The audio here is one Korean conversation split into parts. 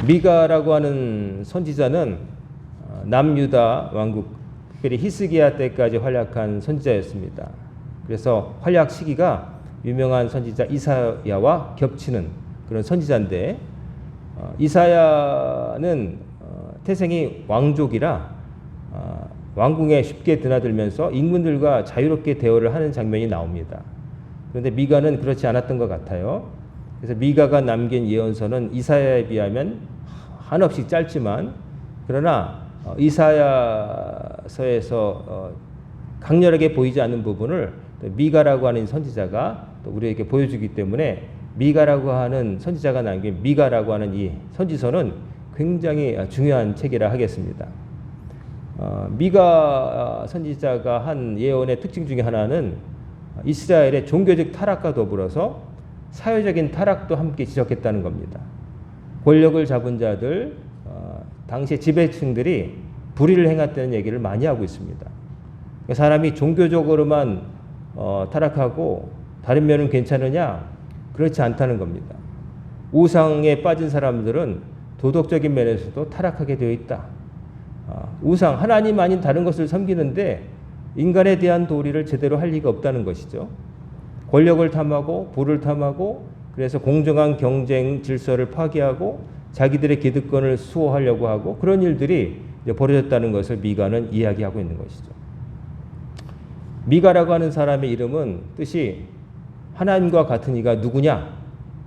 미가라고 하는 선지자는 남유다 왕국, 특별히 히스기야 때까지 활약한 선지자였습니다. 그래서 활약 시기가 유명한 선지자 이사야와 겹치는 그런 선지자인데, 이사야는 태생이 왕족이라 왕궁에 쉽게 드나들면서 인군들과 자유롭게 대화를 하는 장면이 나옵니다. 그런데 미가는 그렇지 않았던 것 같아요. 그래서 미가가 남긴 예언서는 이사야에 비하면 한없이 짧지만, 그러나 이사야서에서 강렬하게 보이지 않는 부분을 미가라고 하는 선지자가 또 우리에게 보여주기 때문에, 미가라고 하는 선지자가 남긴 미가라고 하는 이 선지서는 굉장히 중요한 책이라 하겠습니다. 미가 선지자가 한 예언의 특징 중에 하나는 이스라엘의 종교적 타락과 더불어서 사회적인 타락도 함께 지적했다는 겁니다. 권력을 잡은 자들, 당시 지배층들이 불의를 행했다는 얘기를 많이 하고 있습니다. 사람이 종교적으로만 타락하고 다른 면은 괜찮으냐? 그렇지 않다는 겁니다. 우상에 빠진 사람들은 도덕적인 면에서도 타락하게 되어 있다. 우상, 하나님 아닌 다른 것을 섬기는데 인간에 대한 도리를 제대로 할 리가 없다는 것이죠. 권력을 탐하고 부를 탐하고, 그래서 공정한 경쟁 질서를 파괴하고 자기들의 기득권을 수호하려고 하고, 그런 일들이 이제 벌어졌다는 것을 미가는 이야기하고 있는 것이죠. 미가라고 하는 사람의 이름은 뜻이 하나님과 같은 이가 누구냐,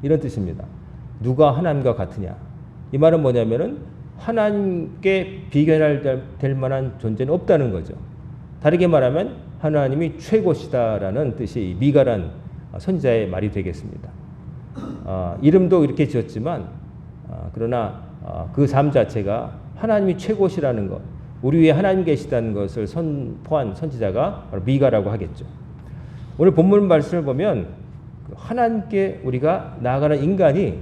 이런 뜻입니다. 누가 하나님과 같으냐. 이 말은 뭐냐면은 하나님께 비견할 만한 존재는 없다는 거죠. 다르게 말하면 하나님이 최고시다라는 뜻이 미가란 선지자의 말이 되겠습니다. 이름도 이렇게 지었지만 그러나 그 삶 자체가 하나님이 최고시라는 것, 우리 위에 하나님 계시다는 것을 선포한 선지자가 바로 미가라고 하겠죠. 오늘 본문 말씀을 보면 하나님께 우리가 나아가는 인간이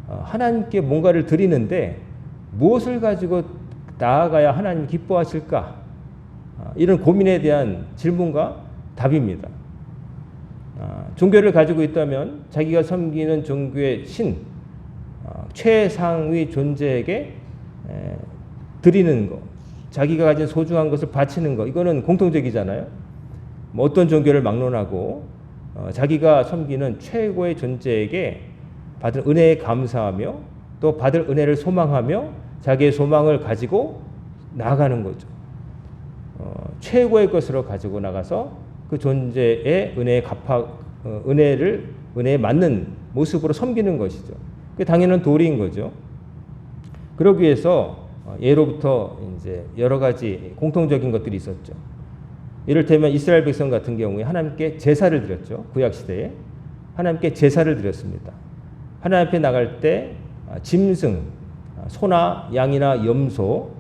하나님께 뭔가를 드리는데 무엇을 가지고 나아가야 하나님 기뻐하실까? 이런 고민에 대한 질문과 답입니다. 종교를 가지고 있다면 자기가 섬기는 종교의 신, 최상위 존재에게 드리는 것, 자기가 가진 소중한 것을 바치는 것, 이거는 공통적이잖아요. 뭐 어떤 종교를 막론하고 자기가 섬기는 최고의 존재에게 받은 은혜에 감사하며 또 받을 은혜를 소망하며 자기의 소망을 가지고 나아가는 거죠. 최고의 것으로 가지고 나가서 그 존재의 은혜에 맞는 모습으로 섬기는 것이죠. 그게 당연한 도리인 거죠. 그러기 위해서 예로부터 이제 여러 가지 공통적인 것들이 있었죠. 이를테면 이스라엘 백성 같은 경우에 하나님께 제사를 드렸죠. 구약 시대에 하나님께 제사를 드렸습니다. 하나님 앞에 나갈 때 짐승, 소나 양이나 염소,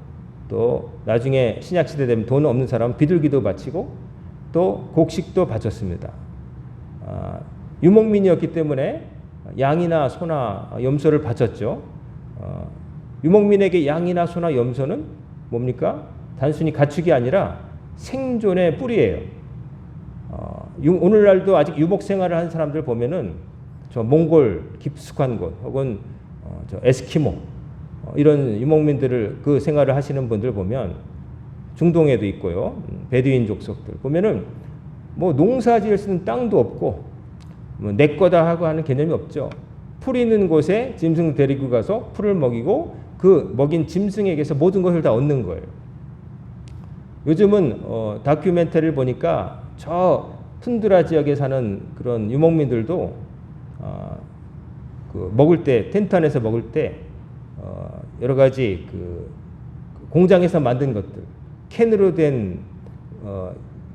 또 나중에 신약 시대 되면 돈 없는 사람은 비둘기도 바치고 또 곡식도 바쳤습니다. 유목민이었기 때문에 양이나 소나 염소를 바쳤죠. 유목민에게 양이나 소나 염소는 뭡니까? 단순히 가축이 아니라 생존의 뿌리예요. 오늘날도 아직 유목 생활을 하는 사람들 보면은 저 몽골 깊숙한 곳 혹은 저 에스키모 이런 유목민들을 그 생활을 하시는 분들 보면 중동에도 있고요. 베두인 족속들 보면은 뭐 농사지을 수 있는 땅도 없고 뭐 내 거다 하고 하는 개념이 없죠. 풀 있는 곳에 짐승 데리고 가서 풀을 먹이고 그 먹인 짐승에게서 모든 것을 다 얻는 거예요. 요즘은 다큐멘터리를 보니까 저 툰드라 지역에 사는 그런 유목민들도 그 먹을 때 텐트 안에서 먹을 때 여러 가지 그 공장에서 만든 것들, 캔으로 된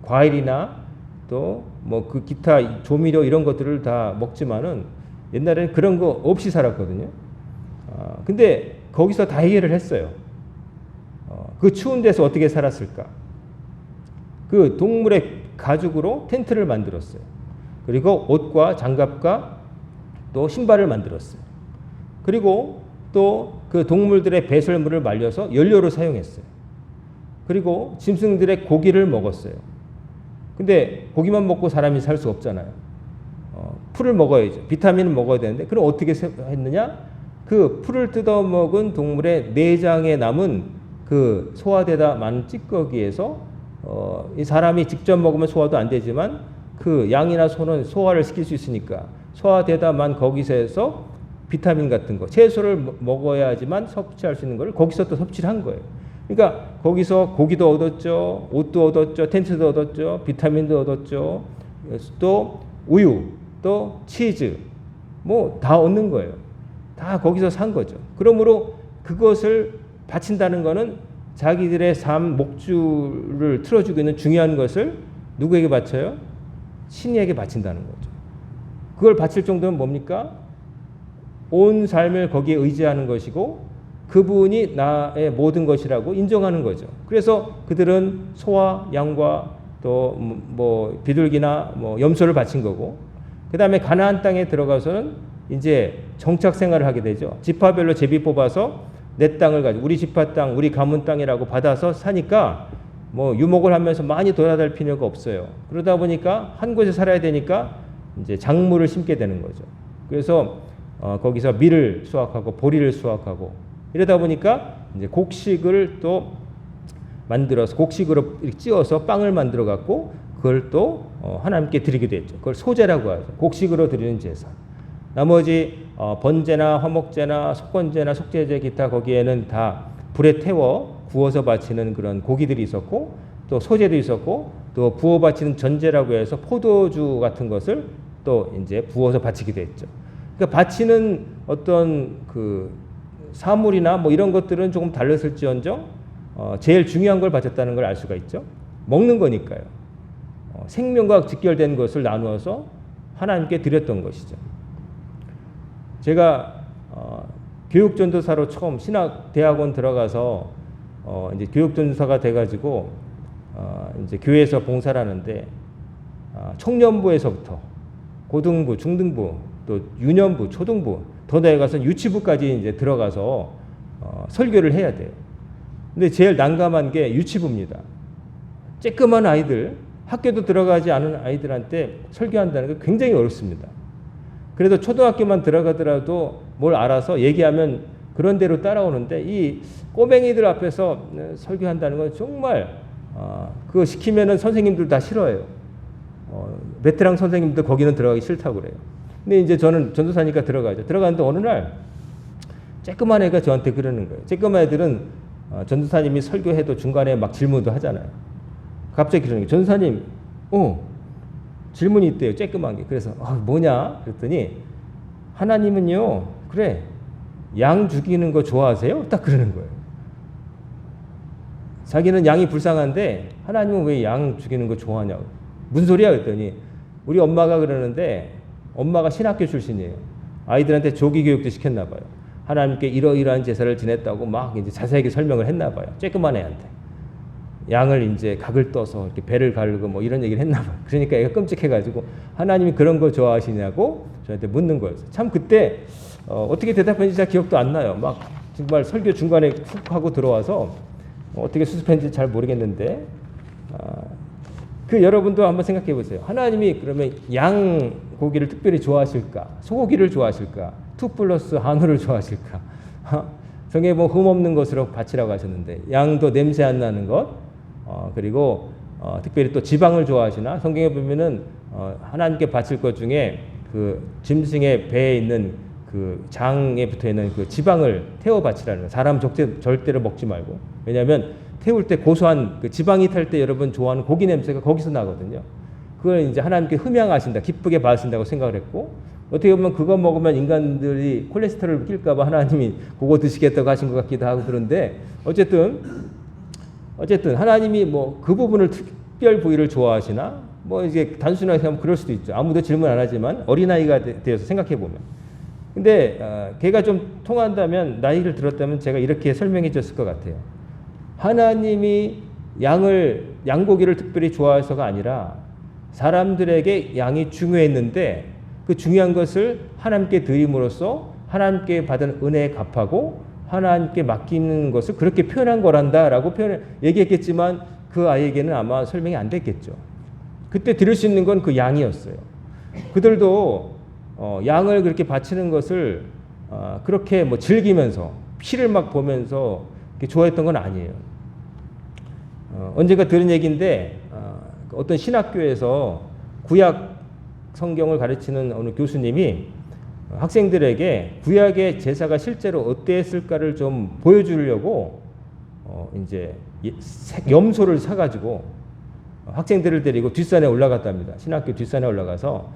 과일이나 또 뭐 그 기타 조미료 이런 것들을 다 먹지만은 옛날에는 그런 거 없이 살았거든요. 근데 거기서 다 해결을 했어요. 그 추운 데서 어떻게 살았을까? 그 동물의 가죽으로 텐트를 만들었어요. 그리고 옷과 장갑과 또 신발을 만들었어요. 그리고 또 그 동물들의 배설물을 말려서 연료로 사용했어요. 그리고 짐승들의 고기를 먹었어요. 근데 고기만 먹고 사람이 살 수 없잖아요. 풀을 먹어야죠. 비타민을 먹어야 되는데 그럼 어떻게 했느냐? 그 풀을 뜯어먹은 동물의 내장에 남은 그 소화되다 많은 찌꺼기에서 이 사람이 직접 먹으면 소화도 안 되지만 그 양이나 소는 소화를 시킬 수 있으니까 소화되다만 거기서 해서 비타민 같은 거 채소를 먹어야지만 섭취할 수 있는 걸 거기서 또 섭취를 한 거예요. 그러니까 거기서 고기도 얻었죠, 옷도 얻었죠, 텐트도 얻었죠, 비타민도 얻었죠, 또 우유, 또 치즈, 뭐 다 얻는 거예요. 다 거기서 산 거죠. 그러므로 그것을 바친다는 거는 자기들의 삶 목줄을 틀어주고 있는 중요한 것을 누구에게 바쳐요? 신에게 바친다는 거죠. 그걸 바칠 정도면 뭡니까? 온 삶을 거기에 의지하는 것이고 그분이 나의 모든 것이라고 인정하는 거죠. 그래서 그들은 소와 양과 또 뭐 비둘기나 뭐 염소를 바친 거고, 그 다음에 가나안 땅에 들어가서는 이제 정착 생활을 하게 되죠. 지파별로 제비 뽑아서 내 땅을 가지고 우리 지파 땅, 우리 가문 땅이라고 받아서 사니까 뭐 유목을 하면서 많이 돌아다닐 필요가 없어요. 그러다 보니까 한 곳에 살아야 되니까 이제 작물을 심게 되는 거죠. 그래서 거기서 밀을 수확하고 보리를 수확하고 이러다 보니까 이제 곡식을 또 만들어서 곡식으로 찧어서 빵을 만들어 갖고 그걸 또 하나님께 드리게 됐죠. 그걸 소제라고 하죠. 곡식으로 드리는 제사. 나머지 번제나 화목제나 속건제나 속죄제 기타 거기에는 다 불에 태워 구워서 바치는 그런 고기들이 있었고 또 소제도 있었고 또 부어 바치는 전제라고 해서 포도주 같은 것을 또 이제 부어서 바치기도 했죠. 그러니까 바치는 어떤 그 사물이나 뭐 이런 것들은 조금 달랐을지언정 제일 중요한 걸 바쳤다는 걸 알 수가 있죠. 먹는 거니까요. 생명과 직결된 것을 나누어서 하나님께 드렸던 것이죠. 제가 교육전도사로 처음 신학대학원 들어가서 이제 교육전도사가 돼가지고 이제 교회에서 봉사를 하는데 청년부에서부터 고등부, 중등부, 또 유년부, 초등부, 더 나아가서 유치부까지 이제 들어가서 설교를 해야 돼요. 근데 제일 난감한 게 유치부입니다. 쬐끄만 아이들, 학교도 들어가지 않은 아이들한테 설교한다는 게 굉장히 어렵습니다. 그래도 초등학교만 들어가더라도 뭘 알아서 얘기하면 그런 대로 따라오는데 이 꼬맹이들 앞에서 설교한다는 건 정말 그거 시키면은 선생님들 다 싫어해요. 베테랑 선생님들 거기는 들어가기 싫다고 그래요. 근데 이제 저는 전도사니까 들어가죠. 들어가는데 어느 날 쬐끄만 애가 저한테 그러는 거예요. 쬐끄만 애들은 전도사님이 설교해도 중간에 막 질문도 하잖아요. 갑자기 그러는 거예요. 전도사님, 질문이 있대요. 쬐끄만 게. 그래서 뭐냐? 그랬더니 하나님은요, 그래, 양 죽이는 거 좋아하세요? 딱 그러는 거예요. 자기는 양이 불쌍한데 하나님은 왜 양 죽이는 거 좋아하냐고. 무슨 소리야? 그랬더니 우리 엄마가 그러는데 엄마가 신학교 출신이에요. 아이들한테 조기 교육도 시켰나 봐요. 하나님께 이러이러한 제사를 지냈다고 막 이제 자세하게 설명을 했나 봐요. 쬐끄만 애한테. 양을 이제 각을 떠서 이렇게 배를 가르고 뭐 이런 얘기를 했나 봐요. 그러니까 애가 끔찍해가지고 하나님이 그런 거 좋아하시냐고 저한테 묻는 거였어요. 참 그때 어떻게 대답했는지 잘 기억도 안 나요. 막 정말 설교 중간에 훅 하고 들어와서 어떻게 수습했는지 잘 모르겠는데 그 여러분도 한번 생각해 보세요. 하나님이 그러면 양 고기를 특별히 좋아하실까? 소고기를 좋아하실까? 투 플러스 한우를 좋아하실까? 성경에 보면 흠없는 것으로 바치라고 하셨는데 양도 냄새 안 나는 것 그리고 특별히 또 지방을 좋아하시나? 성경에 보면은 하나님께 바칠 것 중에 그 짐승의 배에 있는 그 장에 붙어 있는 그 지방을 태워 바치라는 거예요. 사람 절대로 먹지 말고. 왜냐하면 태울 때 고소한 그 지방이 탈 때 여러분 좋아하는 고기 냄새가 거기서 나거든요. 그걸 이제 하나님께 흠양하신다, 기쁘게 받으신다고 생각을 했고, 어떻게 보면 그거 먹으면 인간들이 콜레스테롤을 낄까봐 하나님이 그거 드시겠다고 하신 것 같기도 하고 그런데 어쨌든 하나님이 뭐 그 부분을 특별 부위를 좋아하시나? 뭐 이제 단순하게 생각하면 그럴 수도 있죠. 아무도 질문 안 하지만 어린아이가 되어서 생각해 보면. 근데 걔가 좀 통한다면 나이를 들었다면 제가 이렇게 설명해 줬을 것 같아요. 하나님이 양고기를 특별히 좋아해서가 아니라 사람들에게 양이 중요했는데 그 중요한 것을 하나님께 드림으로써 하나님께 받은 은혜에 갚하고 하나님께 맡기는 것을 그렇게 표현한 거란다라고 얘기했겠지만 그 아이에게는 아마 설명이 안 됐겠죠. 그때 들을 수 있는 건 그 양이었어요. 그들도 양을 그렇게 바치는 것을 그렇게 뭐 즐기면서 피를 막 보면서 좋아했던 건 아니에요. 언젠가 들은 얘기인데 어떤 신학교에서 구약 성경을 가르치는 어느 교수님이 학생들에게 구약의 제사가 실제로 어땠을까를 좀 보여주려고 이제 염소를 사가지고 학생들을 데리고 뒷산에 올라갔답니다. 신학교 뒷산에 올라가서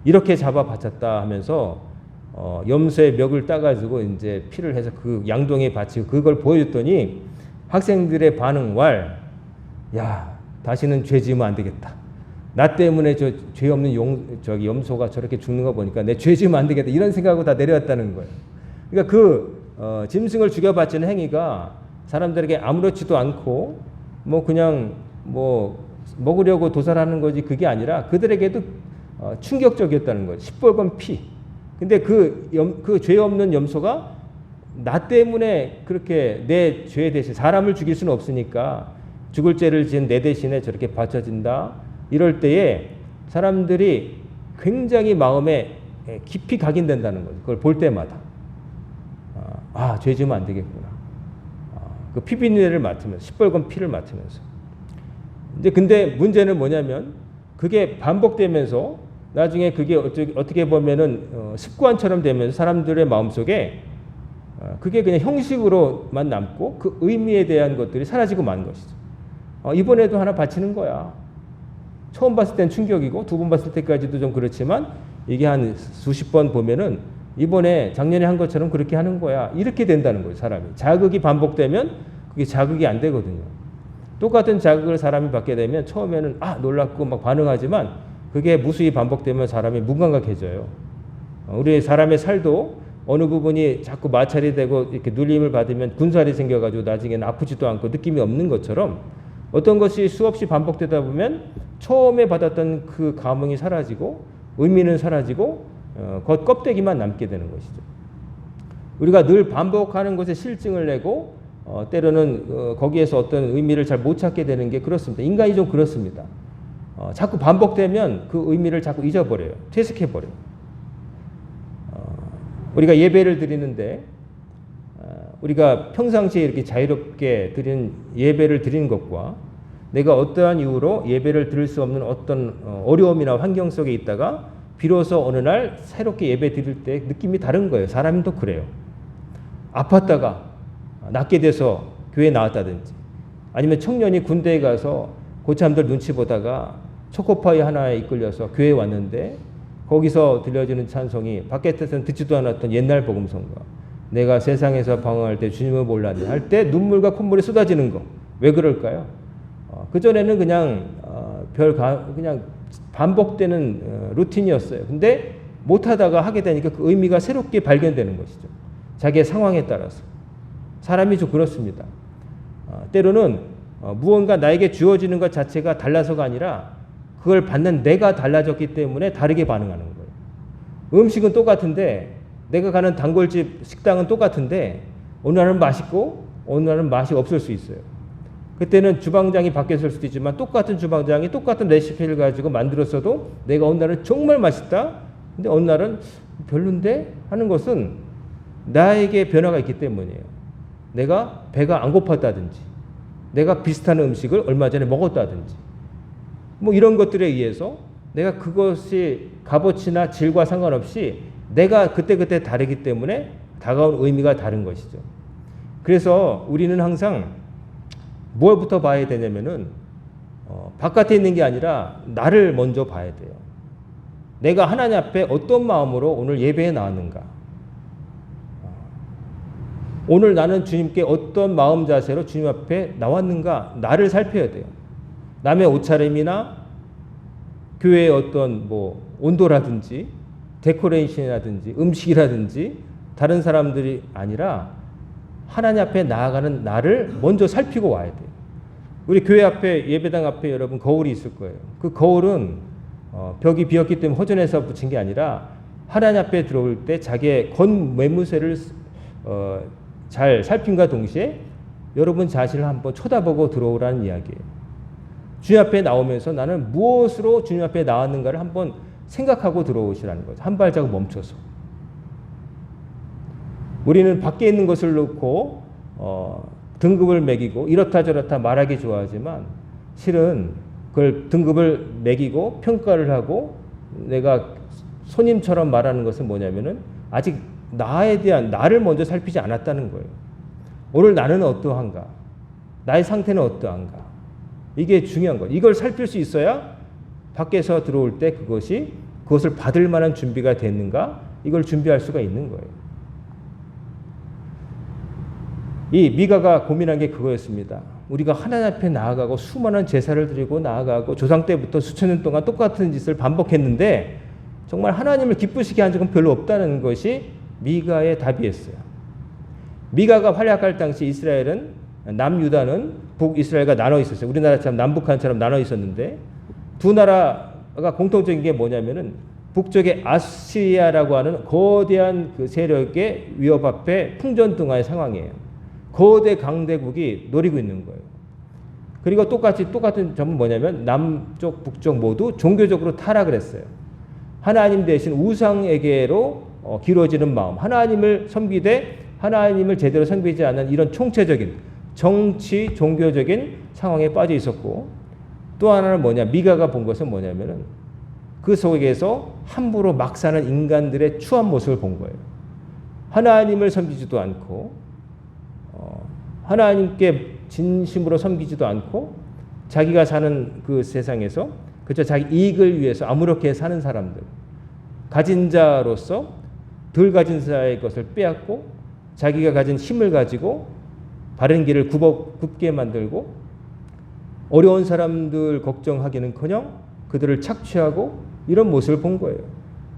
이렇게 잡아 바쳤다 하면서 염소의 멱을 따가지고 이제 피를 해서 그 양동이에 바치고 그걸 보여줬더니 학생들의 반응 야, 다시는 죄 지으면 안 되겠다. 나 때문에 저 죄 없는 염소가 저렇게 죽는 거 보니까 내 죄 지으면 안 되겠다. 이런 생각하고 다 내려왔다는 거예요. 그러니까 짐승을 죽여바치는 행위가 사람들에게 아무렇지도 않고 뭐 그냥 뭐 먹으려고 도살하는 거지 그게 아니라 그들에게도 충격적이었다는 거예요. 시뻘건 피. 근데 그 죄 없는 염소가 나 때문에 그렇게 내 죄 대신 사람을 죽일 수는 없으니까 죽을 죄를 지은 내 대신에 저렇게 바쳐진다. 이럴 때에 사람들이 굉장히 마음에 깊이 각인된다는 거죠. 그걸 볼 때마다. 죄 지으면 안 되겠구나. 그 피비린내를 맡으면서, 시뻘건 피를 맡으면서. 근데 문제는 뭐냐면 그게 반복되면서 나중에 그게 어떻게 보면은 습관처럼 되면서 사람들의 마음속에 그게 그냥 형식으로만 남고 그 의미에 대한 것들이 사라지고 만 것이죠. 이번에도 하나 바치는 거야. 처음 봤을 땐 충격이고 두 번 봤을 때까지도 좀 그렇지만 이게 한 수십 번 보면은 이번에 작년에 한 것처럼 그렇게 하는 거야. 이렇게 된다는 거예요, 사람이. 자극이 반복되면 그게 자극이 안 되거든요. 똑같은 자극을 사람이 받게 되면 처음에는 놀랍고 막 반응하지만 그게 무수히 반복되면 사람이 무감각해져요. 우리 사람의 살도 어느 부분이 자꾸 마찰이 되고 이렇게 눌림을 받으면 군살이 생겨가지고 나중에는 아프지도 않고 느낌이 없는 것처럼 어떤 것이 수없이 반복되다 보면 처음에 받았던 그 감흥이 사라지고 의미는 사라지고 겉 껍데기만 남게 되는 것이죠. 우리가 늘 반복하는 것에 실증을 내고 때로는 거기에서 어떤 의미를 잘 못 찾게 되는 게 그렇습니다. 인간이 좀 그렇습니다. 자꾸 반복되면 그 의미를 자꾸 잊어버려요. 퇴색해버려요. 우리가 예배를 드리는데 우리가 평상시에 이렇게 자유롭게 드리는 예배를 드리는 것과 내가 어떠한 이유로 예배를 드릴 수 없는 어떤 어려움이나 환경 속에 있다가 비로소 어느 날 새롭게 예배 드릴 때 느낌이 다른 거예요. 사람이 또 그래요. 아팠다가 낫게 돼서 교회에 나왔다든지 아니면 청년이 군대에 가서 고참들 눈치 보다가 초코파이 하나에 이끌려서 교회에 왔는데 거기서 들려주는 찬송이 밖에서는 듣지도 않았던 옛날 복음성가 내가 세상에서 방황할 때 주님을 몰랐네 할 때 눈물과 콧물이 쏟아지는 거. 왜 그럴까요? 그전에는 그냥 그냥 반복되는 루틴이었어요. 근데 못하다가 하게 되니까 그 의미가 새롭게 발견되는 것이죠. 자기의 상황에 따라서. 사람이 좀 그렇습니다. 때로는 무언가 나에게 주어지는 것 자체가 달라서가 아니라 그걸 받는 내가 달라졌기 때문에 다르게 반응하는 거예요. 음식은 똑같은데 내가 가는 단골집 식당은 똑같은데 어느 날은 맛있고 어느 날은 맛이 없을 수 있어요. 그때는 주방장이 바뀌었을 수도 있지만 똑같은 주방장이 똑같은 레시피를 가지고 만들었어도 내가 어느 날은 정말 맛있다. 근데 어느 날은 별론데 하는 것은 나에게 변화가 있기 때문이에요. 내가 배가 안 고팠다든지 내가 비슷한 음식을 얼마 전에 먹었다든지 뭐 이런 것들에 의해서 내가 그것이 값어치나 질과 상관없이 내가 그때그때 다르기 때문에 다가온 의미가 다른 것이죠. 그래서 우리는 항상 무엇부터 봐야 되냐면은 바깥에 있는 게 아니라 나를 먼저 봐야 돼요. 내가 하나님 앞에 어떤 마음으로 오늘 예배에 나왔는가. 오늘 나는 주님께 어떤 마음 자세로 주님 앞에 나왔는가. 나를 살펴야 돼요. 남의 옷차림이나 교회의 어떤 뭐 온도라든지 데코레이션이라든지 음식이라든지 다른 사람들이 아니라 하나님 앞에 나아가는 나를 먼저 살피고 와야 돼요. 우리 교회 앞에 예배당 앞에 여러분 거울이 있을 거예요. 그 거울은 벽이 비었기 때문에 허전해서 붙인 게 아니라 하나님 앞에 들어올 때 자기의 겉매무새를 잘 살핌과 동시에 여러분 자신을 한번 쳐다보고 들어오라는 이야기예요. 주님 앞에 나오면서 나는 무엇으로 주님 앞에 나왔는가를 한번 생각하고 들어오시라는 거죠. 한 발자국 멈춰서. 우리는 밖에 있는 것을 놓고 등급을 매기고 이렇다 저렇다 말하기 좋아하지만 실은 그걸 등급을 매기고 평가를 하고 내가 손님처럼 말하는 것은 뭐냐면은 아직 나에 대한 나를 먼저 살피지 않았다는 거예요. 오늘 나는 어떠한가? 나의 상태는 어떠한가? 이게 중요한 거예요. 이걸 살필 수 있어야 밖에서 들어올 때 그것을 받을 만한 준비가 됐는가? 이걸 준비할 수가 있는 거예요. 이 미가가 고민한 게 그거였습니다. 우리가 하나님 앞에 나아가고 수많은 제사를 드리고 나아가고 조상 때부터 수천 년 동안 똑같은 짓을 반복했는데 정말 하나님을 기쁘시게 한 적은 별로 없다는 것이 미가의 답이었어요. 미가가 활약할 당시 이스라엘은 남유다는 북이스라엘과 나눠 있었어요. 우리나라처럼 남북한처럼 나눠 있었는데 두 나라가 공통적인 게 뭐냐면은 북쪽의 아시리아라고 하는 거대한 그 세력의 위협 앞에 풍전등화의 상황이에요. 거대 강대국이 노리고 있는 거예요. 그리고 똑같은 점은 뭐냐면 남쪽, 북쪽 모두 종교적으로 타락을 했어요. 하나님 대신 우상에게로 기울어지는 마음, 하나님을 섬기되 하나님을 제대로 섬기지 않는 이런 총체적인 정치, 종교적인 상황에 빠져 있었고 또 하나는 뭐냐, 미가가 본 것은 뭐냐면은 그 속에서 함부로 막 사는 인간들의 추한 모습을 본 거예요. 하나님을 섬기지도 않고 하나님께 진심으로 섬기지도 않고 자기가 사는 그 세상에서 그저 자기 이익을 위해서 아무렇게 사는 사람들, 가진 자로서 덜 가진 자의 것을 빼앗고 자기가 가진 힘을 가지고 바른 길을 굽게 만들고 어려운 사람들 걱정하기는커녕 그들을 착취하고 이런 모습을 본 거예요.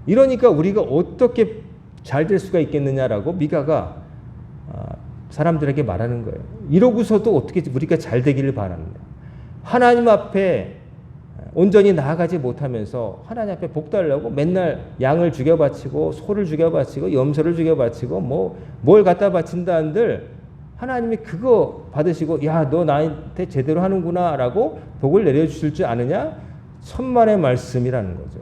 이러니까 우리가 어떻게 잘 될 수가 있겠느냐라고 미가가 사람들에게 말하는 거예요. 이러고서도 어떻게 우리가 잘 되기를 바라느냐. 하나님 앞에 온전히 나아가지 못하면서 하나님 앞에 복 달라고 맨날 양을 죽여바치고 소를 죽여바치고 염소를 죽여바치고 뭘 갖다 바친다 한들 하나님이 그거 받으시고 야, 너 나한테 제대로 하는구나 라고 복을 내려주실 줄 아느냐? 천만의 말씀이라는 거죠.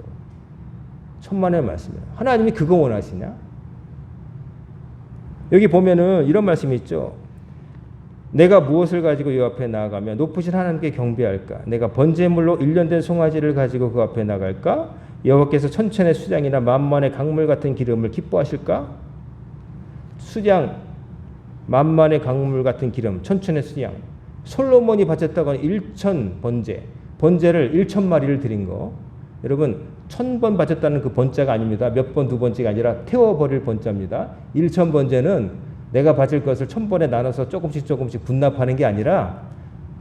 천만의 말씀이에요. 하나님이 그거 원하시냐? 여기 보면은 이런 말씀이 있죠. 내가 무엇을 가지고 이 앞에 나아가며 높으신 하나님께 경배할까? 내가 번제물로 1년 된 송아지를 가지고 그 앞에 나갈까? 여호와께서 천천의 수장이나 만만의 강물 같은 기름을 기뻐하실까? 수장, 만만의 강물 같은 기름, 천천의 수장. 솔로몬이 바쳤다고 하는 1천 번제를 1,000마리를 드린 거. 여러분 1,000번 바쳤다는 그 번자가 아닙니다. 몇 번, 두 번째가 아니라 태워버릴 번자입니다. 1,000번제는 내가 바칠 것을 1,000번에 나눠서 조금씩 분납하는 게 아니라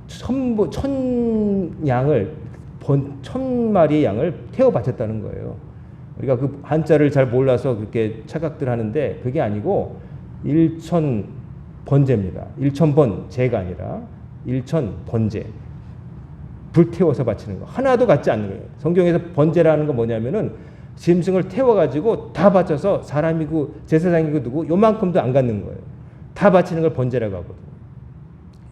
1,000마리의 양을 태워 바쳤다는 거예요. 우리가 그 한자를 잘 몰라서 그렇게 착각들 하는데 그게 아니고 1,000번제입니다. 1,000번제가 아니라 1,000번제. 불태워서 바치는 거. 하나도 갖지 않는 거예요. 성경에서 번제라는 건 뭐냐면은 짐승을 태워가지고 다 바쳐서 사람이고 제사장이고 누구 요만큼도 안 갖는 거예요. 다 바치는 걸 번제라고 하거든요.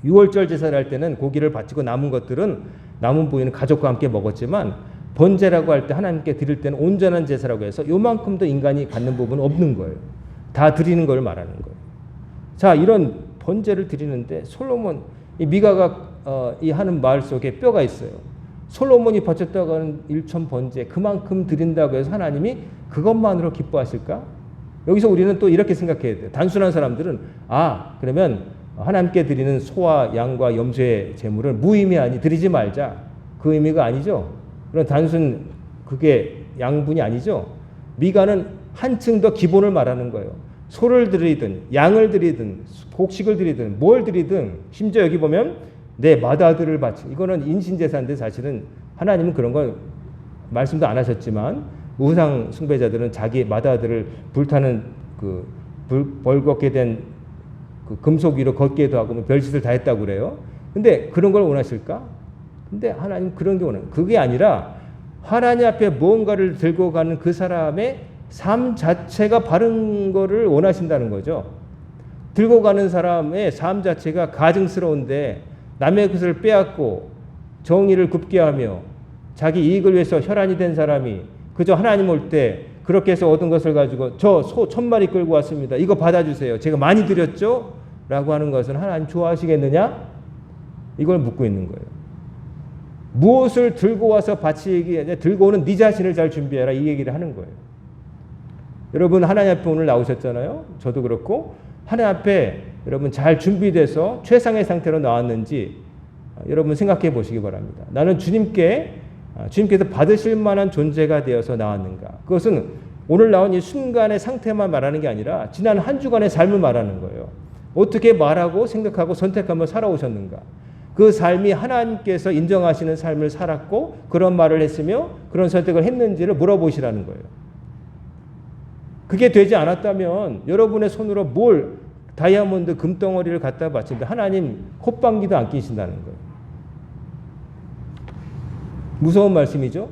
6월절 제사를 할 때는 고기를 바치고 남은 것들은 남은 부위는 가족과 함께 먹었지만 번제라고 할 때 하나님께 드릴 때는 온전한 제사라고 해서 요만큼도 인간이 갖는 부분은 없는 거예요. 다 드리는 걸 말하는 거예요. 자, 이런 번제를 드리는데 솔로몬, 이 미가가 이 하는 말 속에 뼈가 있어요. 솔로몬이 바쳤다고 하는 1,000번제 그만큼 드린다고 해서 하나님이 그것만으로 기뻐하실까? 여기서 우리는 또 이렇게 생각해야 돼요. 단순한 사람들은 그러면 하나님께 드리는 소와 양과 염소의 제물을 무의미하니 드리지 말자. 그 의미가 아니죠. 그런 단순 그게 양분이 아니죠. 미가는 한층 더 기본을 말하는 거예요. 소를 드리든 양을 드리든 곡식을 드리든 뭘 드리든 심지어 여기 보면 내 맏아들을 바치, 이거는 인신제사인데 사실은 하나님은 그런 걸 말씀도 안 하셨지만 우상 숭배자들은 자기 맏아들을 불타는 벌겋게 된 그 금속 위로 걷기도 하고 별짓을 다 했다고 그래요. 근데 그런 걸 원하실까? 근데 하나님 그런 게 원하는, 그게 아니라 하나님 앞에 무언가를 들고 가는 그 사람의 삶 자체가 바른 거를 원하신다는 거죠. 들고 가는 사람의 삶 자체가 가증스러운데 남의 것을 빼앗고 정의를 굽게 하며 자기 이익을 위해서 혈안이 된 사람이 그저 하나님 올 때 그렇게 해서 얻은 것을 가지고 저 소 1000마리 끌고 왔습니다. 이거 받아주세요. 제가 많이 드렸죠? 라고 하는 것은 하나님 좋아하시겠느냐? 이걸 묻고 있는 거예요. 무엇을 들고 와서 바치기, 들고 오는 네 자신을 잘 준비해라, 이 얘기를 하는 거예요. 여러분 하나님 앞에 오늘 나오셨잖아요. 저도 그렇고 하나님 앞에 여러분 잘 준비돼서 최상의 상태로 나왔는지 여러분 생각해 보시기 바랍니다. 나는 주님께서 받으실 만한 존재가 되어서 나왔는가? 그것은 오늘 나온 이 순간의 상태만 말하는 게 아니라 지난 한 주간의 삶을 말하는 거예요. 어떻게 말하고 생각하고 선택하며 살아오셨는가? 그 삶이 하나님께서 인정하시는 삶을 살았고 그런 말을 했으며 그런 선택을 했는지를 물어보시라는 거예요. 그게 되지 않았다면 여러분의 손으로 뭘 다이아몬드 금덩어리를 갖다 바치는데 하나님 콧방귀도 안 끼신다는 거예요. 무서운 말씀이죠.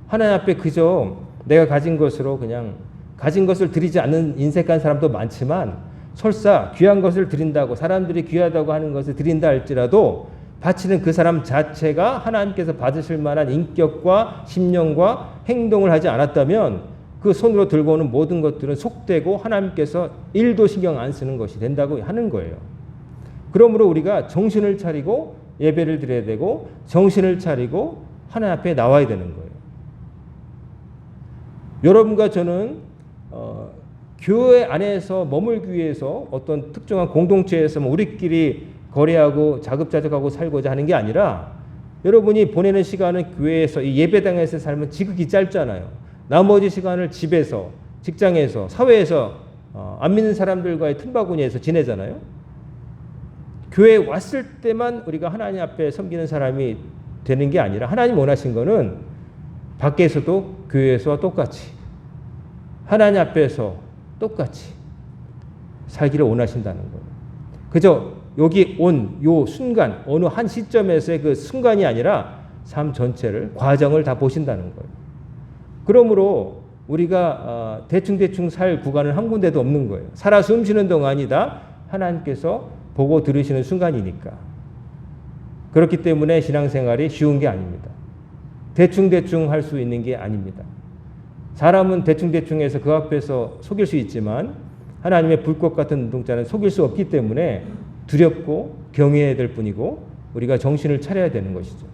하나님 앞에 그저 내가 가진 것으로 그냥 가진 것을 드리지 않는 인색한 사람도 많지만 설사 귀한 것을 드린다고 사람들이 귀하다고 하는 것을 드린다 할지라도 바치는 그 사람 자체가 하나님께서 받으실 만한 인격과 심령과 행동을 하지 않았다면 그 손으로 들고 오는 모든 것들은 속되고 하나님께서 1도 신경 안 쓰는 것이 된다고 하는 거예요. 그러므로 우리가 정신을 차리고 예배를 드려야 되고 정신을 차리고 하나님 앞에 나와야 되는 거예요. 여러분과 저는 교회 안에서 머물기 위해서 어떤 특정한 공동체에서 우리끼리 거래하고 자급자족하고 살고자 하는 게 아니라 여러분이 보내는 시간은 교회에서 이 예배당에서 살면 지극히 짧잖아요. 나머지 시간을 집에서, 직장에서, 사회에서 안 믿는 사람들과의 틈바구니에서 지내잖아요. 교회에 왔을 때만 우리가 하나님 앞에 섬기는 사람이 되는 게 아니라 하나님 원하신 거는 밖에서도 교회에서와 똑같이 하나님 앞에서 똑같이 살기를 원하신다는 거예요. 그저 여기 온 요 순간 어느 한 시점에서의 그 순간이 아니라 삶 전체를 과정을 다 보신다는 거예요. 그러므로 우리가 대충 살 구간은 한 군데도 없는 거예요. 살아 숨 쉬는 동안이 다 하나님께서 보고 들으시는 순간이니까. 그렇기 때문에 신앙생활이 쉬운 게 아닙니다. 대충 할 수 있는 게 아닙니다. 사람은 대충 해서 그 앞에서 속일 수 있지만 하나님의 불꽃 같은 눈동자는 속일 수 없기 때문에 두렵고 경외해야 될 뿐이고 우리가 정신을 차려야 되는 것이죠.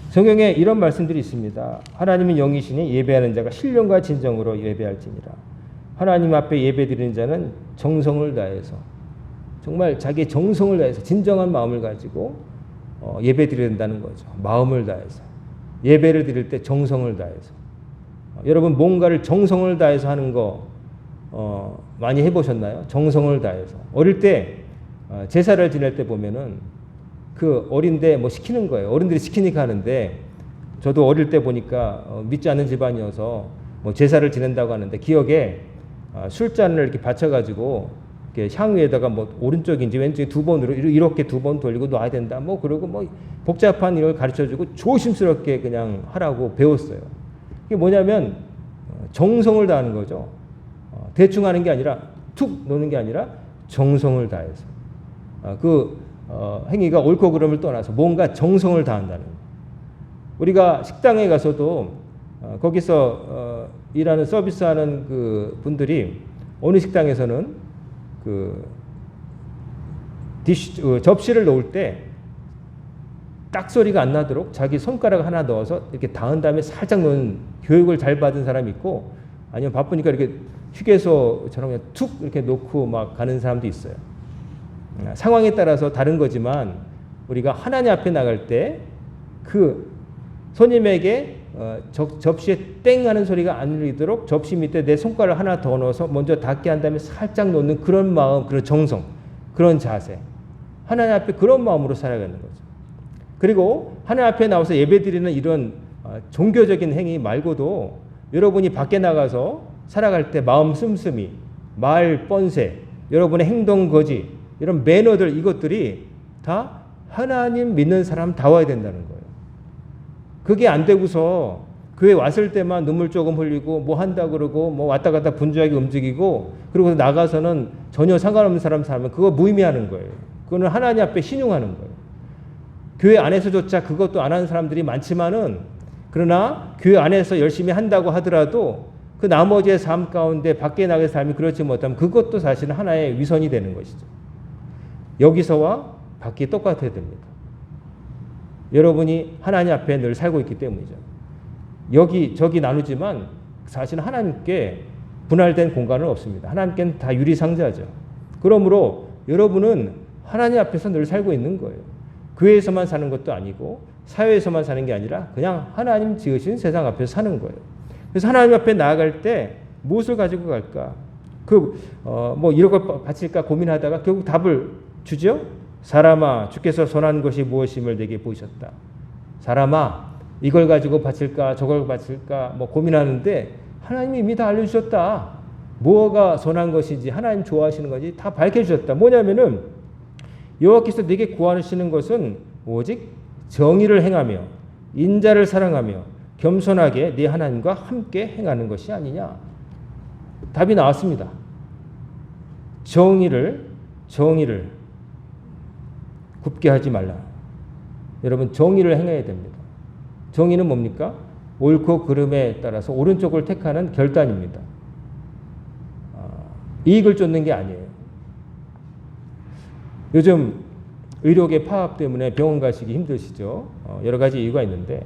성경에 이런 말씀들이 있습니다. 하나님은 영이시니 예배하는 자가 신령과 진정으로 예배할지니라. 하나님 앞에 예배드리는 자는 정성을 다해서 정말 자기의 정성을 다해서 진정한 마음을 가지고 예배드려야 된다는 거죠. 마음을 다해서. 예배를 드릴 때 정성을 다해서. 여러분 뭔가를 정성을 다해서 하는 거 많이 해보셨나요? 정성을 다해서. 어릴 때 제사를 지낼 때 보면은 그 어린데 뭐 시키는 거예요. 어른들이 시키니까 하는데 저도 어릴 때 보니까 믿지 않는 집안이어서 뭐 제사를 지낸다고 하는데 기억에 술잔을 이렇게 받쳐가지고 이렇게 향 위에다가 뭐 오른쪽인지 왼쪽에 두 번으로 이렇게 두 번 돌리고 놔야 된다. 뭐 그러고 뭐 복잡한 이걸 가르쳐주고 조심스럽게 그냥 하라고 배웠어요. 이게 뭐냐면 정성을 다하는 거죠. 대충 하는 게 아니라 툭 놓는 게 아니라 정성을 다해서 행위가 옳고 그름을 떠나서 뭔가 정성을 다한다는 거예요. 우리가 식당에 가서도 거기서 일하는 서비스하는 그 분들이 어느 식당에서는 그 접시를 놓을 때 딱 소리가 안 나도록 자기 손가락 하나 넣어서 이렇게 닿은 다음에 살짝 놓는 교육을 잘 받은 사람이 있고 아니면 바쁘니까 이렇게 휴게소처럼 그냥 툭 이렇게 놓고 막 가는 사람도 있어요. 상황에 따라서 다른 거지만 우리가 하나님 앞에 나갈 때 그 손님에게 접시에 땡 하는 소리가 안 들리도록 접시 밑에 내 손가락을 하나 더 넣어서 먼저 닿게 한 다음에 살짝 놓는 그런 마음, 그런 정성, 그런 자세. 하나님 앞에 그런 마음으로 살아가는 거죠. 그리고 하나님 앞에 나와서 예배드리는 이런 종교적인 행위 말고도 여러분이 밖에 나가서 살아갈 때 마음 씀씀이, 말 뻔세, 여러분의 행동 거지, 이런 매너들 이것들이 다 하나님 믿는 사람 다워야 된다는 거예요. 그게 안 되고서 교회 왔을 때만 눈물 조금 흘리고 뭐 한다 그러고 뭐 왔다 갔다 분주하게 움직이고 그리고 나가서는 전혀 상관없는 사람 살면 그거 무의미하는 거예요. 그거는 하나님 앞에 신용하는 거예요. 교회 안에서조차 그것도 안 하는 사람들이 많지만은 그러나 교회 안에서 열심히 한다고 하더라도 그 나머지의 삶 가운데 밖에 나가의 삶이 그렇지 못하면 그것도 사실은 하나의 위선이 되는 것이죠. 여기서와 밖이 똑같아야 됩니다. 여러분이 하나님 앞에 늘 살고 있기 때문이죠. 여기 저기 나누지만 사실은 하나님께 분할된 공간은 없습니다. 하나님께는 다 유리상자죠. 그러므로 여러분은 하나님 앞에서 늘 살고 있는 거예요. 교회에서만 사는 것도 아니고 사회에서만 사는 게 아니라 그냥 하나님 지으신 세상 앞에서 사는 거예요. 그래서 하나님 앞에 나아갈 때 무엇을 가지고 갈까? 뭐 이런 걸 바칠까 고민하다가 결국 답을 주죠. 사람아, 주께서 선한 것이 무엇임을 내게 보이셨다. 사람아, 이걸 가지고 바칠까 저걸 바칠까 뭐 고민하는데 하나님이 이미 다 알려주셨다. 뭐가 선한 것인지 하나님 좋아하시는 건지 다 밝혀주셨다. 뭐냐면은 여호와께서 네게 구하시는 것은 오직 정의를 행하며 인자를 사랑하며 겸손하게 네 하나님과 함께 행하는 것이 아니냐. 답이 나왔습니다. 정의를 굽게 하지 말라. 여러분 정의를 행해야 됩니다. 정의는 뭡니까? 옳고 그름에 따라서 오른쪽을 택하는 결단입니다. 이익을 쫓는 게 아니에요. 요즘 의료계 파업 때문에 병원 가시기 힘드시죠. 여러 가지 이유가 있는데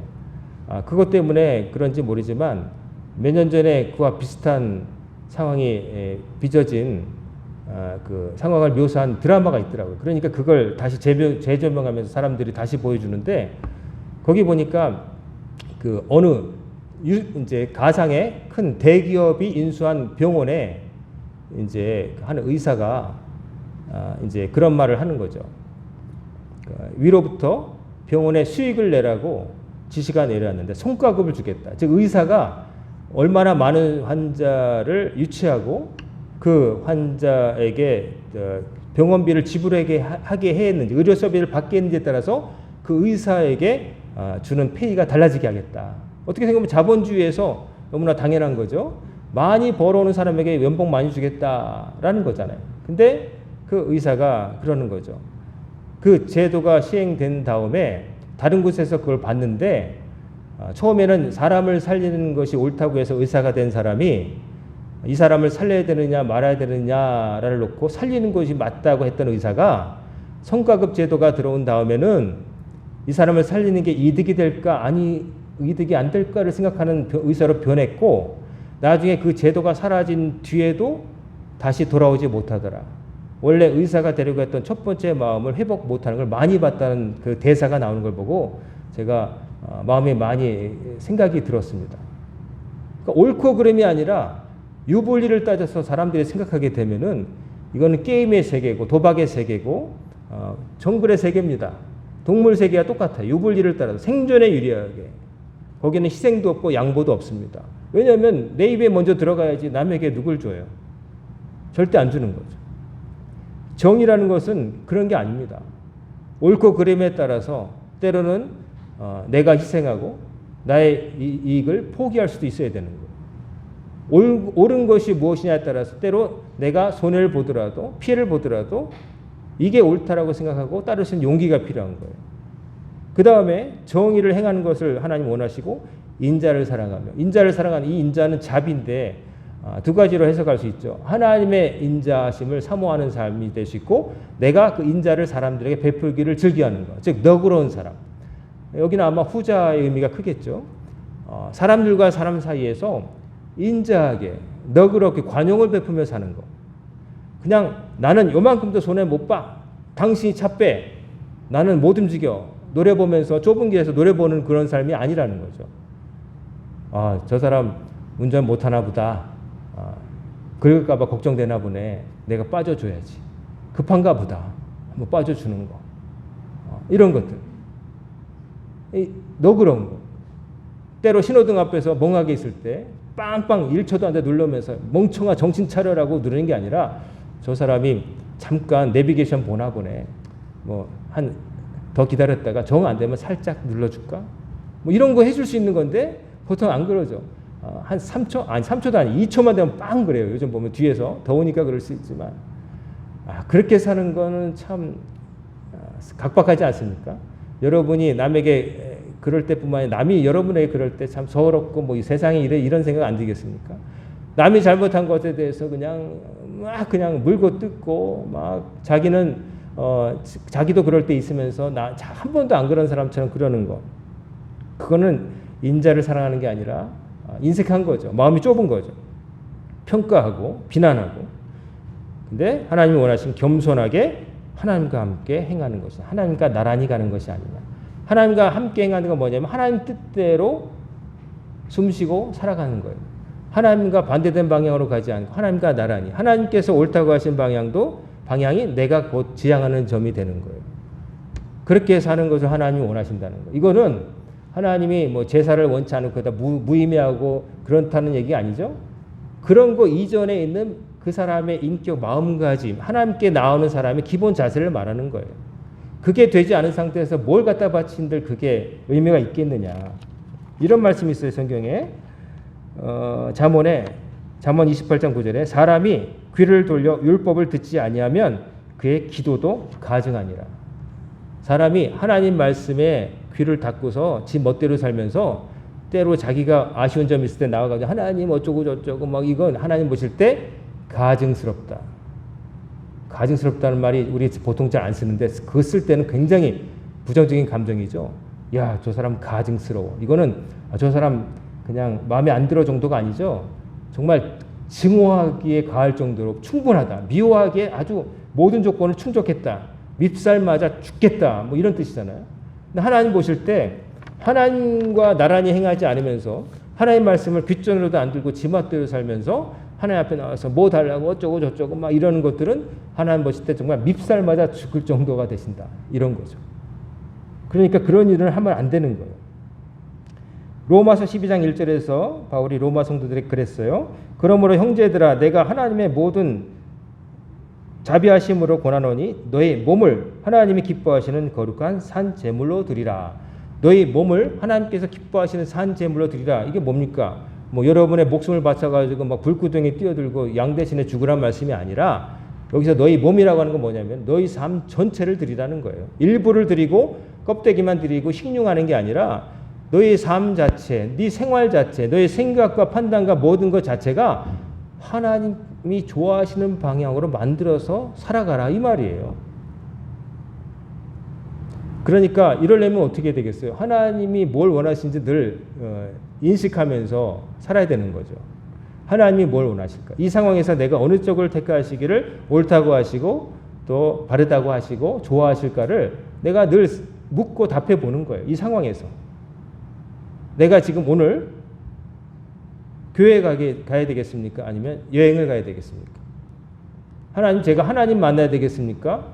그것 때문에 그런지 모르지만 몇 년 전에 그와 비슷한 상황이 빚어진 그 상황을 묘사한 드라마가 있더라고요. 그러니까 그걸 다시 재조명하면서 사람들이 다시 보여주는데 거기 보니까 그 어느 이제 가상의 큰 대기업이 인수한 병원에 이제 한 의사가 이제 그런 말을 하는 거죠. 위로부터 병원에 수익을 내라고 지시가 내려왔는데 성과급을 주겠다. 즉 의사가 얼마나 많은 환자를 유치하고 그 환자에게 병원비를 지불하게 해야 했는지 의료 서비스를 받게 했는지에 따라서 그 의사에게 주는 페이가 달라지게 하겠다. 어떻게 생각하면 자본주의에서 너무나 당연한 거죠. 많이 벌어오는 사람에게 연봉 많이 주겠다라는 거잖아요. 근데 그 의사가 그러는 거죠. 그 제도가 시행된 다음에 다른 곳에서 그걸 봤는데 처음에는 사람을 살리는 것이 옳다고 해서 의사가 된 사람이 이 사람을 살려야 되느냐 말아야 되느냐를 놓고 살리는 것이 맞다고 했던 의사가 성과급 제도가 들어온 다음에는 이 사람을 살리는 게 이득이 될까 아니 이득이 안 될까를 생각하는 의사로 변했고 나중에 그 제도가 사라진 뒤에도 다시 돌아오지 못하더라. 원래 의사가 되려고 했던 첫 번째 마음을 회복 못하는 걸 많이 봤다는 그 대사가 나오는 걸 보고 제가 마음에 많이 생각이 들었습니다. 그러니까 옳고 그름이 아니라 유불리를 따져서 사람들이 생각하게 되면은 이거는 게임의 세계고 도박의 세계고 정글의 세계입니다. 동물 세계와 똑같아요. 유불리를 따라서 생존에 유리하게. 거기는 희생도 없고 양보도 없습니다. 왜냐하면 내 입에 먼저 들어가야지 남에게 누굴 줘요. 절대 안 주는 거죠. 정의라는 것은 그런 게 아닙니다. 옳고 그름에 따라서 때로는 내가 희생하고 나의 이익을 포기할 수도 있어야 되는 거예요. 옳은 것이 무엇이냐에 따라서 때로 내가 손해를 보더라도 피해를 보더라도 이게 옳다라고 생각하고 따를 수 있는 용기가 필요한 거예요. 그 다음에 정의를 행하는 것을 하나님 원하시고 인자를 사랑하며 인자를 사랑하는 이 인자는 자비인데 두 가지로 해석할 수 있죠. 하나님의 인자심을 사모하는 삶이 될 수 있고 내가 그 인자를 사람들에게 베풀기를 즐겨하는 것. 즉 너그러운 사람. 여기는 아마 후자의 의미가 크겠죠. 사람들과 사람 사이에서 인자하게 너그럽게 관용을 베풀며 사는 것. 그냥 나는 요만큼도 손해 못 봐. 당신이 차 빼. 나는 못 움직여. 노래 보면서 좁은 길에서 노래 보는 그런 삶이 아니라는 거죠. 저 사람 운전 못하나 보다. 그럴까 봐 걱정되나 보네. 내가 빠져줘야지. 급한가 보다. 한번 빠져주는 거. 이런 것들. 너그러운 거. 때로 신호등 앞에서 멍하게 있을 때 빵빵 1초도 안 돼 누르면서 멍청아 정신 차려라고 누르는 게 아니라 저 사람이 잠깐 내비게이션 보나 보네. 뭐 더 기다렸다가 정 안 되면 살짝 눌러줄까? 뭐 이런 거 해줄 수 있는 건데 보통 안 그러죠. 한 3초? 아니 3초도 아니 2초만 되면 빵 그래요. 요즘 보면 뒤에서 더우니까 그럴 수 있지만 그렇게 사는 거는 참 각박하지 않습니까? 여러분이 남에게 그럴 때뿐만 아니라 남이 여러분에게 그럴 때 참 서럽고 뭐 이 세상에 이런 생각 안 들겠습니까? 남이 잘못한 것에 대해서 그냥 막 그냥 물고 뜯고 막 자기는 자기도 그럴 때 있으면서 나 한 번도 안 그런 사람처럼 그러는 거. 그거는 인자를 사랑하는 게 아니라 인색한 거죠. 마음이 좁은 거죠. 평가하고 비난하고. 근데 하나님이 원하시는 겸손하게 하나님과 함께 행하는 것이다. 하나님과 나란히 가는 것이 아니냐. 하나님과 함께 행하는 건 뭐냐면 하나님 뜻대로 숨쉬고 살아가는 거예요. 하나님과 반대된 방향으로 가지 않고 하나님과 나란히. 하나님께서 옳다고 하신 방향이 내가 곧 지향하는 점이 되는 거예요. 그렇게 사는 것을 하나님이 원하신다는 거예요. 이거는 하나님이 뭐 제사를 원치 않고 그다 무의미하고 그렇다는 얘기 아니죠. 그런 거 이전에 있는 그 사람의 인격, 마음가짐, 하나님께 나오는 사람의 기본 자세를 말하는 거예요. 그게 되지 않은 상태에서 뭘 갖다 바친들 그게 의미가 있겠느냐. 이런 말씀이 있어요. 성경에. 잠언 28장 9절에 사람이 귀를 돌려 율법을 듣지 아니하면 그의 기도도 가증하니라. 사람이 하나님 말씀에 귀를 닫고서 지 멋대로 살면서 때로 자기가 아쉬운 점이 있을 때 나와가지고 하나님 어쩌고 저쩌고 막 이건 하나님 보실 때 가증스럽다. 가증스럽다는 말이 우리 보통 잘 안 쓰는데 그거 쓸 때는 굉장히 부정적인 감정이죠. 야, 저 사람 가증스러워. 이거는 저 사람 그냥 마음에 안 들어 정도가 아니죠. 정말 증오하기에 가할 정도로 충분하다. 미워하기에 아주 모든 조건을 충족했다. 밉살 맞아 죽겠다. 뭐 이런 뜻이잖아요. 근데 하나님 보실 때 하나님과 나란히 행하지 않으면서 하나님 말씀을 귓전으로도 안 들고 지멋대로 살면서 하나님 앞에 나와서 뭐 달라고 어쩌고 저쩌고 막 이러는 것들은 하나님 보실 때 정말 밉살 맞아 죽을 정도가 되신다. 이런 거죠. 그러니까 그런 일을 하면 안 되는 거예요. 로마서 12장 1절에서 바울이 로마 성도들에게 그랬어요. 그러므로 형제들아 내가 하나님의 모든 자비하심으로 권하노니 너희 몸을 하나님이 기뻐하시는 거룩한 산 제물로 드리라. 너희 몸을 하나님께서 기뻐하시는 산 제물로 드리라. 이게 뭡니까? 뭐 여러분의 목숨을 바쳐가지고 막 불구덩이에 뛰어들고 양 대신에 죽으란 말씀이 아니라 여기서 너희 몸이라고 하는 건 뭐냐면 너희 삶 전체를 드리라는 거예요. 일부를 드리고 껍데기만 드리고 식용하는 게 아니라 너희 삶 자체, 네 생활 자체, 너희 생각과 판단과 모든 것 자체가 하나님이 좋아하시는 방향으로 만들어서 살아가라 이 말이에요. 그러니까 이러려면 어떻게 되겠어요? 하나님이 뭘 원하시는지 늘 인식하면서 살아야 되는 거죠. 하나님이 뭘 원하실까? 이 상황에서 내가 어느 쪽을 택하시기를 옳다고 하시고 또 바르다고 하시고 좋아하실까를 내가 늘 묻고 답해 보는 거예요. 이 상황에서. 내가 지금 오늘 교회 가야 되겠습니까? 아니면 여행을 가야 되겠습니까? 하나님, 제가 하나님 만나야 되겠습니까?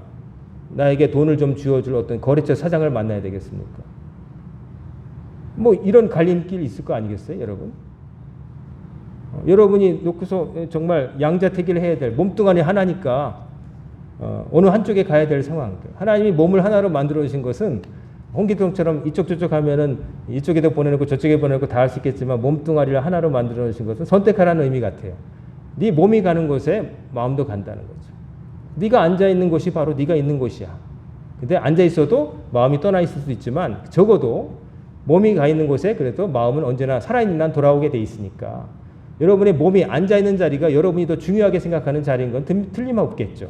나에게 돈을 좀 쥐어줄 어떤 거래처 사장을 만나야 되겠습니까? 뭐 이런 갈림길이 있을 거 아니겠어요, 여러분? 여러분이 놓고서 정말 양자택일을 해야 될 몸뚱아리 하나니까 어느 한쪽에 가야 될 상황들. 하나님이 몸을 하나로 만들어 주신 것은 홍기통처럼 이쪽 저쪽 하면은 이쪽에도 보내놓고 저쪽에 보내놓고 다 할 수 있겠지만 몸뚱아리를 하나로 만들어 주신 것은 선택하라는 의미 같아요. 네 몸이 가는 곳에 마음도 간다는 거죠. 네가 앉아 있는 곳이 바로 네가 있는 곳이야. 근데 앉아 있어도 마음이 떠나 있을 수도 있지만 적어도 몸이 가 있는 곳에 그래도 마음은 언제나 살아있는 난 돌아오게 돼 있으니까 여러분의 몸이 앉아 있는 자리가 여러분이 더 중요하게 생각하는 자리인 건 틀림없겠죠.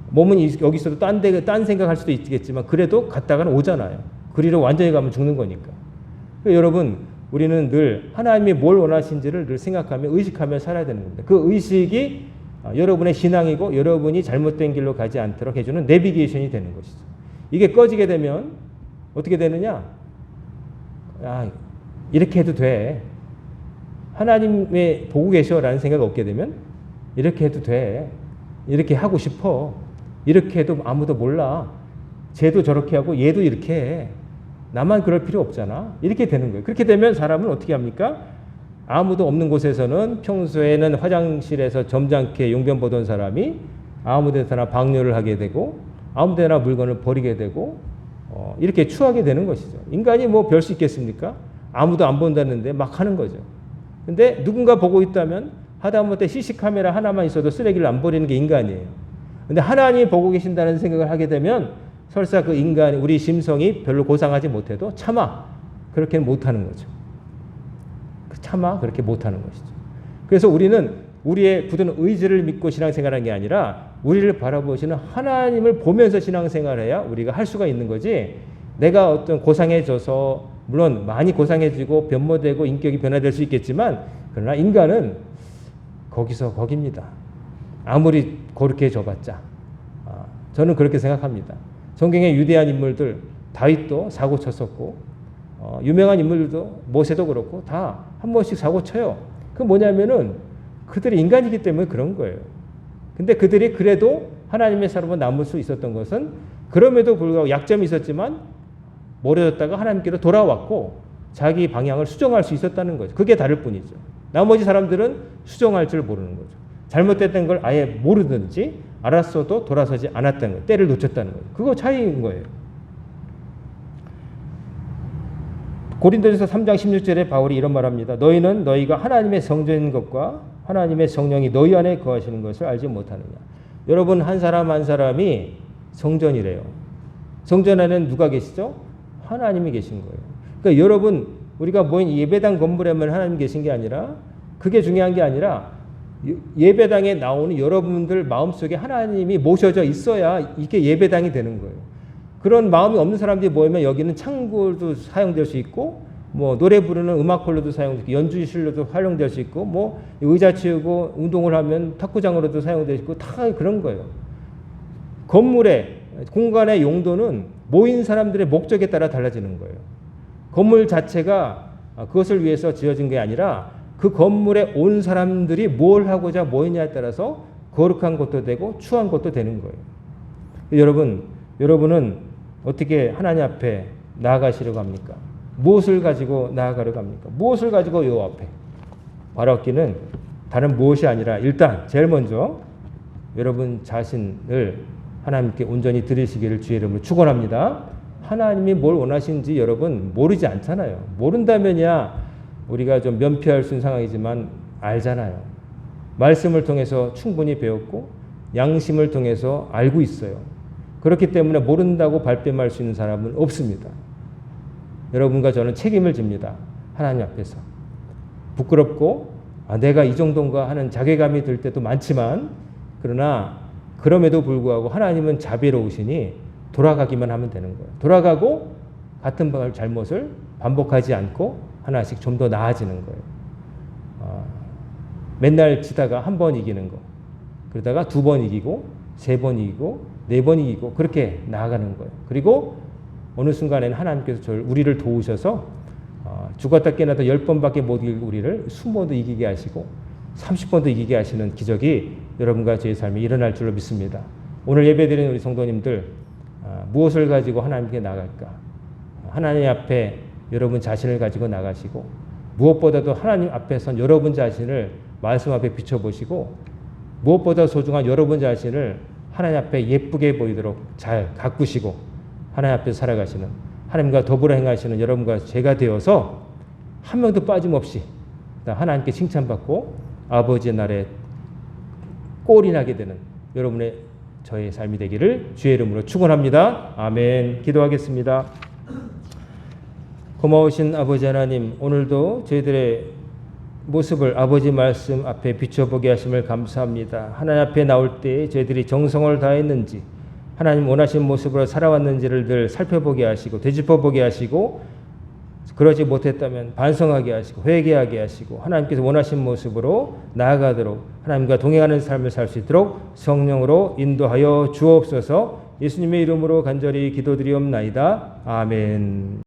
몸은 여기서도 딴 생각할 수도 있겠지만 그래도 갔다가는 오잖아요. 그리로 완전히 가면 죽는 거니까. 그러니까 여러분 우리는 늘 하나님이 뭘 원하신지를 늘 생각하며 의식하며 살아야 되는 겁니다. 그 의식이 여러분의 신앙이고 여러분이 잘못된 길로 가지 않도록 해주는 내비게이션이 되는 것이죠. 이게 꺼지게 되면 어떻게 되느냐? 이렇게 해도 돼. 하나님의 보고 계셔라는 생각이 없게 되면 이렇게 해도 돼. 이렇게 하고 싶어. 이렇게 해도 아무도 몰라. 쟤도 저렇게 하고 얘도 이렇게 해. 나만 그럴 필요 없잖아. 이렇게 되는 거예요. 그렇게 되면 사람은 어떻게 합니까? 아무도 없는 곳에서는 평소에는 화장실에서 점잖게 용변 보던 사람이 아무 데서나 방뇨를 하게 되고 아무 데나 물건을 버리게 되고 이렇게 추하게 되는 것이죠. 인간이 뭐 별 수 있겠습니까? 아무도 안 본다는데 막 하는 거죠. 근데 누군가 보고 있다면 하다못해 CC카메라 하나만 있어도 쓰레기를 안 버리는 게 인간이에요. 근데 하나님이 보고 계신다는 생각을 하게 되면 설사 그 인간, 우리 심성이 별로 고상하지 못해도 차마 그렇게 못하는 거죠. 차마 그렇게 못하는 것이죠. 그래서 우리는 우리의 굳은 의지를 믿고 신앙생활하는 게 아니라 우리를 바라보시는 하나님을 보면서 신앙생활해야 우리가 할 수가 있는 거지, 내가 어떤 고상해져서, 물론 많이 고상해지고 변모되고 인격이 변화될 수 있겠지만, 그러나 인간은 거기서 거깁니다. 아무리 그렇게 줘봤자. 저는 그렇게 생각합니다. 성경의 유대한 인물들, 다윗도 사고 쳤었고, 유명한 인물들도 모세도 그렇고 다 한 번씩 사고 쳐요. 그 뭐냐면은 그들이 인간이기 때문에 그런 거예요. 근데 그들이 그래도 하나님의 사람으로 남을 수 있었던 것은, 그럼에도 불구하고 약점이 있었지만 모르졌다가 하나님께로 돌아왔고 자기 방향을 수정할 수 있었다는 거죠. 그게 다를 뿐이죠. 나머지 사람들은 수정할 줄 모르는 거죠. 잘못됐던 걸 아예 모르든지 알았어도 돌아서지 않았다는 거예요. 때를 놓쳤다는 거예요. 그거 차이인 거예요. 고린도전서 3장 16절에 바울이 이런 말합니다. 너희는 너희가 하나님의 성전인 것과 하나님의 성령이 너희 안에 거하시는 것을 알지 못하느냐. 여러분, 한 사람 한 사람이 성전이래요. 성전 안에는 누가 계시죠? 하나님이 계신 거예요. 그러니까 여러분, 우리가 모인 예배당 건물에만 하나님 계신 게 아니라, 그게 중요한 게 아니라 예배당에 나오는 여러분들 마음속에 하나님이 모셔져 있어야 이게 예배당이 되는 거예요. 그런 마음이 없는 사람들이 모이면 여기는 창고도 사용될 수 있고, 뭐 노래 부르는 음악홀로도 사용될 수 있고, 연주실로도 활용될 수 있고, 뭐 의자 치우고 운동을 하면 탁구장으로도 사용될 수 있고, 다 그런 거예요. 건물의 공간의 용도는 모인 사람들의 목적에 따라 달라지는 거예요. 건물 자체가 그것을 위해서 지어진 게 아니라 그 건물에 온 사람들이 뭘 하고자 모이냐에 따라서 거룩한 것도 되고 추한 것도 되는 거예요. 여러분은 어떻게 하나님 앞에 나아가시려고 합니까? 무엇을 가지고 나아가려고 합니까? 무엇을 가지고 요 앞에 바라기는 다른 무엇이 아니라, 일단 제일 먼저 여러분 자신을 하나님께 온전히 드리시기를 주의 이름으로 축원합니다. 하나님이 뭘 원하시는지 여러분 모르지 않잖아요. 모른다면야 우리가 좀 면피할 수 있는 상황이지만 알잖아요. 말씀을 통해서 충분히 배웠고 양심을 통해서 알고 있어요. 그렇기 때문에 모른다고 발뺌할 수 있는 사람은 없습니다. 여러분과 저는 책임을 집니다. 하나님 앞에서. 부끄럽고 내가 이 정도인가 하는 자괴감이 들 때도 많지만, 그러나 그럼에도 불구하고 하나님은 자비로우시니 돌아가기만 하면 되는 거예요. 돌아가고 같은 잘못을 반복하지 않고 하나씩 좀 더 나아지는 거예요. 맨날 지다가 한 번 이기는 거, 그러다가 두 번 이기고, 세 번 이기고, 네 번 이기고, 그렇게 나아가는 거예요. 그리고 어느 순간에는 하나님께서 우리를 도우셔서 죽었다 깨어나도 10번밖에 못 이길 우리를 20번도 이기게 하시고 30번도 이기게 하시는 기적이 여러분과 저의 삶에 일어날 줄로 믿습니다. 오늘 예배드리는 우리 성도님들, 무엇을 가지고 하나님께 나갈까? 하나님 앞에 여러분 자신을 가지고 나가시고, 무엇보다도 하나님 앞에선 여러분 자신을 말씀 앞에 비춰보시고, 무엇보다 소중한 여러분 자신을 하나님 앞에 예쁘게 보이도록 잘 가꾸시고 하나님 앞에서 살아가시는, 하나님과 더불어 행하시는 여러분과 제가 되어서 한 명도 빠짐없이 하나님께 칭찬받고 아버지의 날에 꼴이 나게 되는 여러분의 저의 삶이 되기를 주의 이름으로 축원합니다. 아멘. 기도하겠습니다. 고마우신 아버지 하나님, 오늘도 저희들의 모습을 아버지 말씀 앞에 비춰보게 하심을 감사합니다. 하나님 앞에 나올 때 저희들이 정성을 다했는지, 하나님 원하신 모습으로 살아왔는지를 늘 살펴보게 하시고 되짚어보게 하시고, 그러지 못했다면 반성하게 하시고 회개하게 하시고 하나님께서 원하신 모습으로 나아가도록, 하나님과 동행하는 삶을 살 수 있도록 성령으로 인도하여 주옵소서. 예수님의 이름으로 간절히 기도드리옵나이다. 아멘.